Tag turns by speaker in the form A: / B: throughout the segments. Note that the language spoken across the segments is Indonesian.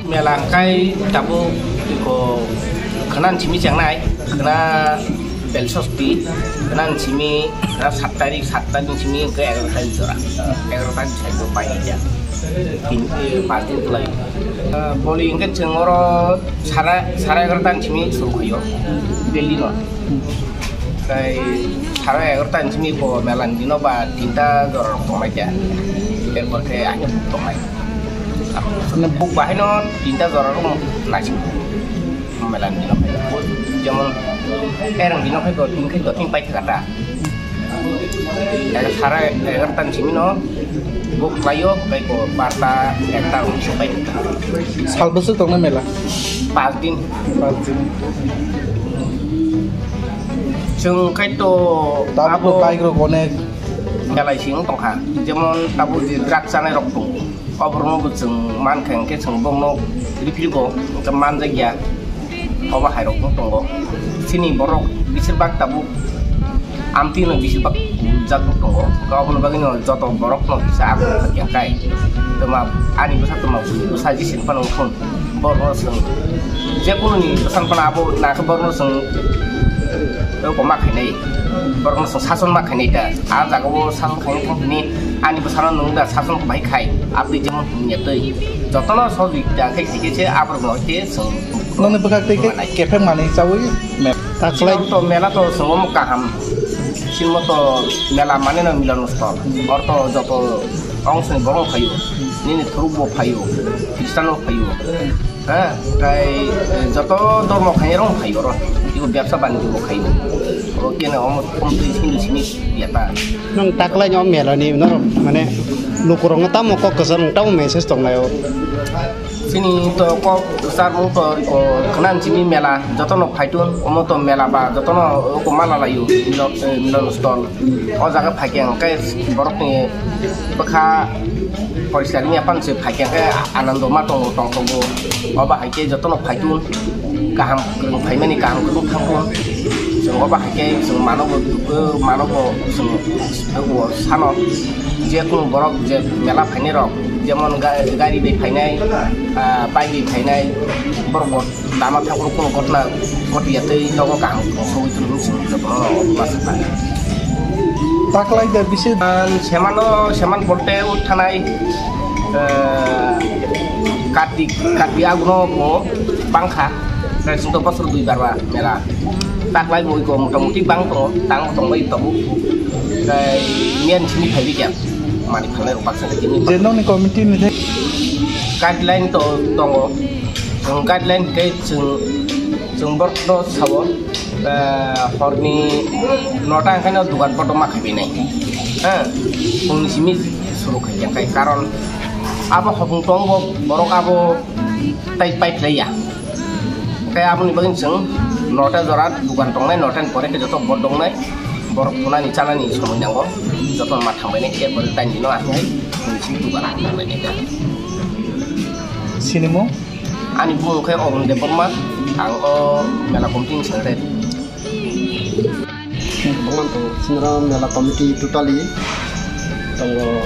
A: melangkai tabu ko kanan cimi jangnai kena belsosti kanan cimi kena 7 tarik cimi ke 11 tarik jora 11 tarik saya go pai aja pasti tulai boli ingke cengoro sara 11 tarik cimi suruh yo Delhi no kai sara 11 tarik cimi ko melandino ba tinta jora ko aja kerja hanya butuh mai nebuk bahe non tinta zora rum nasi melan dino pe jamon erang dino pe go ting pai kata ada sara ertan simino buk layo pe ko parta ektar so pai
B: sal besuk tong mela
A: pastin chung kai to
B: tabu pai gro konek
A: kalai sing tong ha jamon tabu di drak sana rok tung obrol bujeng man kengke sengbong no ripilgo keman jaga oba hairok tunggo sini borok bisibak tabu amti no bisibak jatuh tunggo kau pun bagino jatuh borok no bisa aku yang kai tema ani besar tema saji sin panong pun borok seng jepun ni pesan penabu nak borok seng ko mak ini borok seng sason mak ini dah ada kau sang kai ini ani besar nungda sason baik kai abdi jaman nyetei jotono soji jangkai kece abro ngote seng
B: nong nepekak teke kepeng mani cawi taklai
A: to mela to sengom kaham sinmoto mela mane no milan stol orto joto ong seng borong payu nini trubo payu kristano payu kai joto dormo khairong payu ro iku ব্যবসা বাণিজ্য খাইব ওকে না competition sini biata
C: nong taklai nyom mela ni no mane lukurong tamo kok kesan tamu message tong layo
A: sini to ko besar mo to ko kanan sini mela jotono phaitun omo to mela ba jotono ko mala layu milon stol o jaga phakyang kai borok ni bakha परिस्थिति अपन से फाइकें के आनंद मा तंग तंगो अबा हाइके जतन फाइतुन गाहाम ग्रं फाइमानि गाहाम ग्रं थांगो जों अबा हाइके जों मानव जों सानो जे कुन बरक जे मेला फाइने रक जेमन गाड़ी बे फाइनाय बाइक बे फाइनाय बरक दामा थांगो कुन घटना घटियातै दगो गाहाम सौइतुन जतन मासपा
B: taklai dar bisi
A: seman bolte uthanai kati agno ko bangkha sai sunto pasur dui barba mela taklai moi ko motamuti bang to tang tong bai to kai mien sini phai jam mani phalai ro paksa kini
B: jenong ni committee ni
A: guideline to tongo guideline kai chung bor no sawo horni nota kan dukan foto mak habinai simi suruh kerja kayak karon apa hubung tonggo borok abo tai pai playa kayak apa nih bagin seng nota zorat dukan tongnai nota kore ke joto bodong nai borok tuna ni cana ni semua nyanggo joto matang bene kayak beritain dino asai simi dukan lagi bene kan
B: sini mo
A: ani bung kayak orang depormat angko mela komting seret
C: Bangun tu sebenarnya mela komiti totally tunggu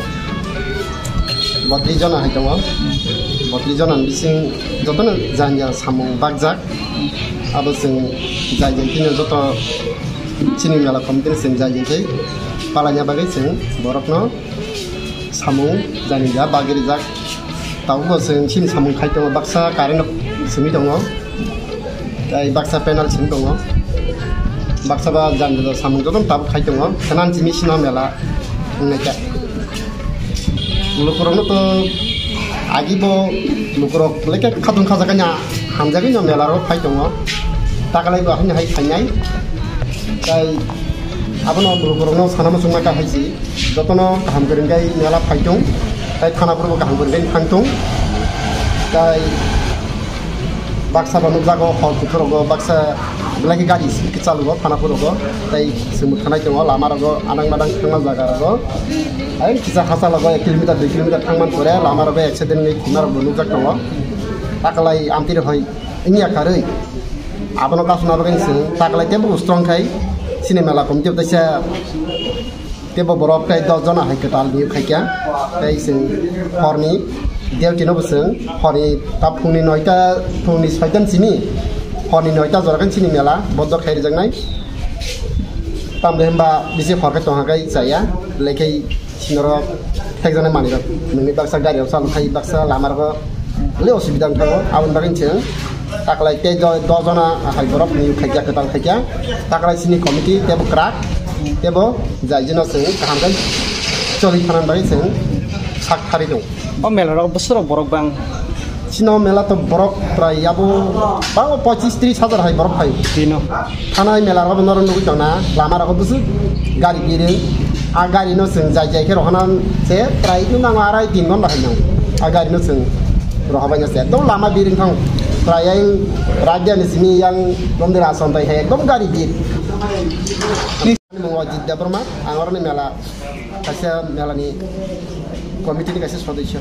C: 32 jana hai tunggu 32 jana bising jotono janja samung bagjak abo sing jajeng tino joto sini mela komiti sing jajeng tei palanya bagai sing borokno samung janja bagiri jak tahu bo sing sini samung khai tunggu baksa karen simi tunggu dai baksa panel sing tunggu baksa ba janjo samung joton tab khai tunggu kanan simi sina mela neka lukurong to agibo lukurok leke khadun khajakanya hamjaganya mela ro khai tunggu takalai ba hanya hai khanyai kai abono lukurong no sanama sungma ka haisi jotono hamgeringai mela phaitung kai khana purbo ka hamgeringai phangtung kai baksa banu jago hol kutrogo baksa lagi gaji kecil go khana purbo tai semut khanai tunggu lama rogo anang madang thangma jaga rogo ai kisa hasa logo 1 kilometer 2 kilometer thangman pore lama rogo accident ni khimar bonu jak tunggu takalai amtir hoi inya karei abono kasuna bagen sing takalai tempo strong kai sinemela komti tasa tebo borok kai 10 jana hai ketal ni khaikya kai sing horni deal tino buseng hori tap phungni 9ta phungni 6tan sini hori 9ta jorkan sini mela bodok khairi jangnai tam dehba bisi khorka tongakai saya lekai sinoro thekjane maniro nini baksa gari sal khai baksa lamar ko le osubidang ko abun bagin cheng taklai te dojona hai borok ni khaikya ketal khaikya taklai sini committee tebo krak tebo jaijino seng kaham kan choli thanan bari seng sak thari dong
D: o mela ro bosoro borok bang
C: sino mela to borok prai yabo bango 25-30 হাজার hai borok hai
D: dino
C: thanai mela ro nor nugi tona lamar ko busu gari giring a gari no seng jai jai ke rohanan se prai tu nang arai 3 gon hai nang a gari no seng rohabanya se to lama biring thang prai yang raja ni sini yang domdera sontai hai dom gari bir ni mewajib daperma angor ni mela kasih mela ni komite ni kasih sodisha